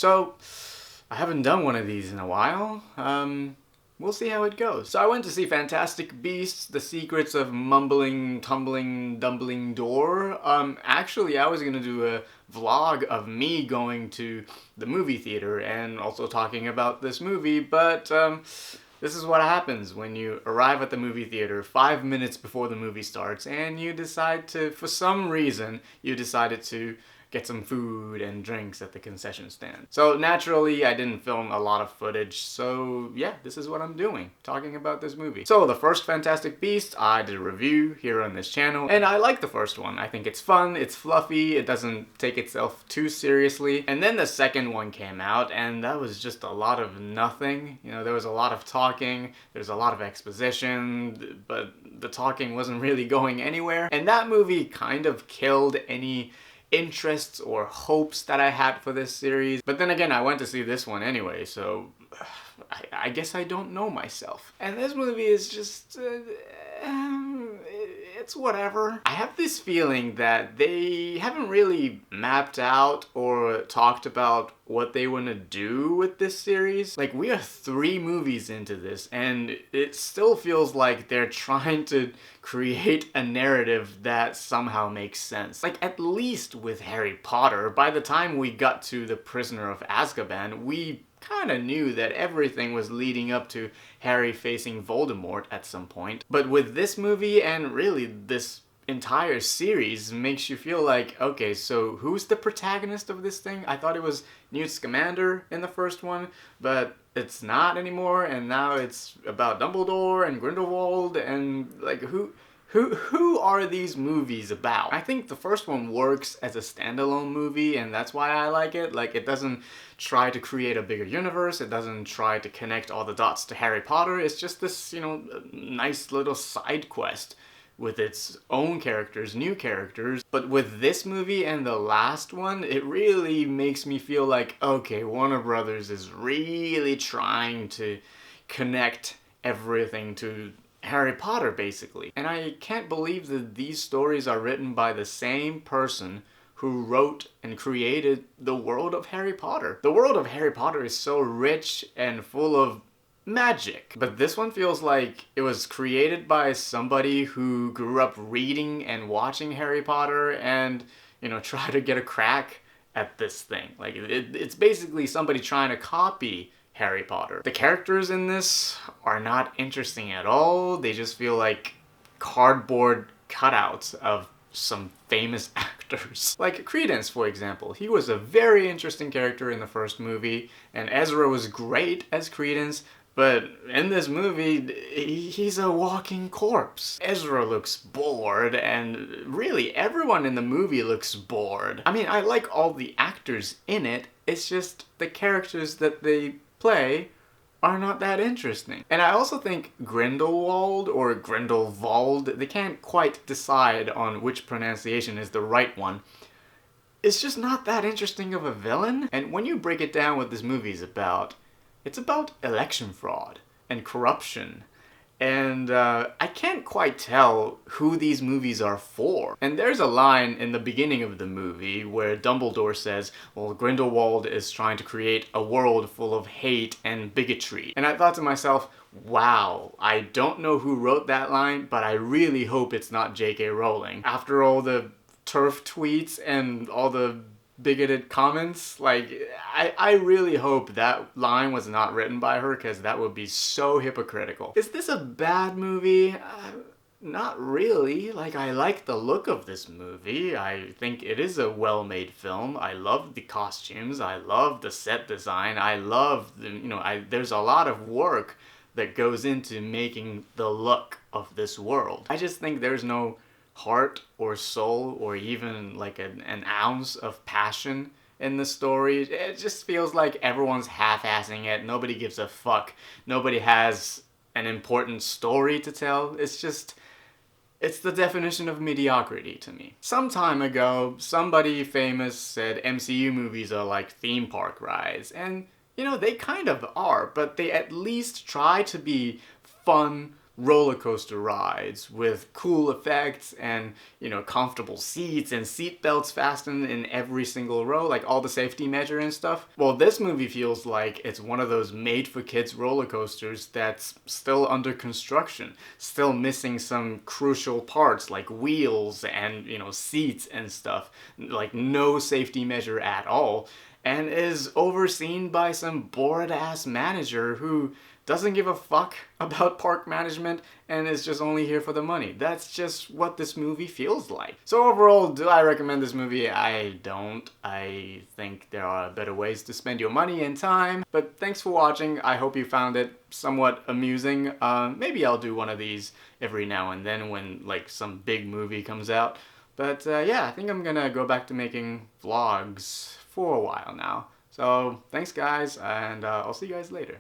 So, I haven't done one of these in a while. We'll see how it goes. So I went to see Fantastic Beasts, The Secrets of Mumbling, Tumbling, Dumbling Door. Actually, I was gonna do a vlog of me going to the movie theater and also talking about this movie, but this is what happens when you arrive at the movie theater 5 minutes before the movie starts and you decide to, for some reason, you decided to get some food and drinks at the concession stand. So naturally, I didn't film a lot of footage, so yeah, this is what I'm doing, talking about this movie. So the first Fantastic Beast, I did a review here on this channel, and I like the first one. I think it's fun, it's fluffy, it doesn't take itself too seriously. And then the second one came out, and that was just a lot of nothing. You know, there was a lot of talking, there's a lot of exposition, but the talking wasn't really going anywhere. And that movie kind of killed any interests or hopes that I had for this series. But then again, I went to see this one anyway, so I guess I don't know myself. And this movie is just, it's whatever. I have this feeling that they haven't really mapped out or talked about what they want to do with this series. Like, we are 3 movies into this, and it still feels like they're trying to create a narrative that somehow makes sense. Like, at least with Harry Potter, by the time we got to The Prisoner of Azkaban, we kind of knew that everything was leading up to Harry facing Voldemort at some point. But with this movie, and really this entire series, makes you feel like, okay, so who's the protagonist of this thing? I thought it was Newt Scamander in the first one, but it's not anymore, and now it's about Dumbledore and Grindelwald, and like, who are these movies about? I think the first one works as a standalone movie, and that's why I like it. Like, it doesn't try to create a bigger universe, it doesn't try to connect all the dots to Harry Potter, it's just this, you know, nice little side quest with its own characters, new characters. But with this movie and the last one, it really makes me feel like, okay, Warner Brothers is really trying to connect everything to Harry Potter, basically. And I can't believe that these stories are written by the same person who wrote and created the world of Harry Potter. The world of Harry Potter is so rich and full of magic. But this one feels like it was created by somebody who grew up reading and watching Harry Potter and, you know, try to get a crack at this thing. Like, it's basically somebody trying to copy Harry Potter. The characters in this are not interesting at all. They just feel like cardboard cutouts of some famous actors. Like Credence, for example. He was a very interesting character in the first movie, and Ezra was great as Credence, but in this movie, he's a walking corpse. Ezra looks bored, and really everyone in the movie looks bored. I mean, I like all the actors in it, it's just the characters that they play are not that interesting. And I also think Grindelwald or Grindelwald, they can't quite decide on which pronunciation is the right one. It's just not that interesting of a villain. And when you break it down what this movie is about, it's about election fraud and corruption. And I can't quite tell who these movies are for. And there's a line in the beginning of the movie where Dumbledore says, well, Grindelwald is trying to create a world full of hate and bigotry. And I thought to myself, wow, I don't know who wrote that line, but I really hope it's not J.K. Rowling. After all the turf tweets and all the bigoted comments, like, I really hope that line was not written by her, because that would be so hypocritical. Is this a bad movie? Not really. Like, I like the look of this movie. I think it is a well-made film. I love the costumes. I love the set design. I love the, you know, there's a lot of work that goes into making the look of this world. I just think there's no heart or soul or even like an ounce of passion in the story. It just feels like everyone's half-assing it. Nobody gives a fuck. Nobody has an important story to tell. It's the definition of mediocrity to me. Some time ago, somebody famous said MCU movies are like theme park rides, and you know, they kind of are, but they at least try to be fun, roller coaster rides with cool effects and, you know, comfortable seats and seat belts fastened in every single row, like all the safety measure and stuff. Well, this movie feels like it's one of those made-for-kids roller coasters that's still under construction, still missing some crucial parts like wheels and, you know, seats and stuff, like no safety measure at all, and is overseen by some bored-ass manager who doesn't give a fuck about park management and is just only here for the money. That's just what this movie feels like. So overall, do I recommend this movie? I don't. I think there are better ways to spend your money and time. But thanks for watching. I hope you found it somewhat amusing. Maybe I'll do one of these every now and then when like some big movie comes out. But yeah, I think I'm gonna go back to making vlogs for a while now. So thanks guys, and I'll see you guys later.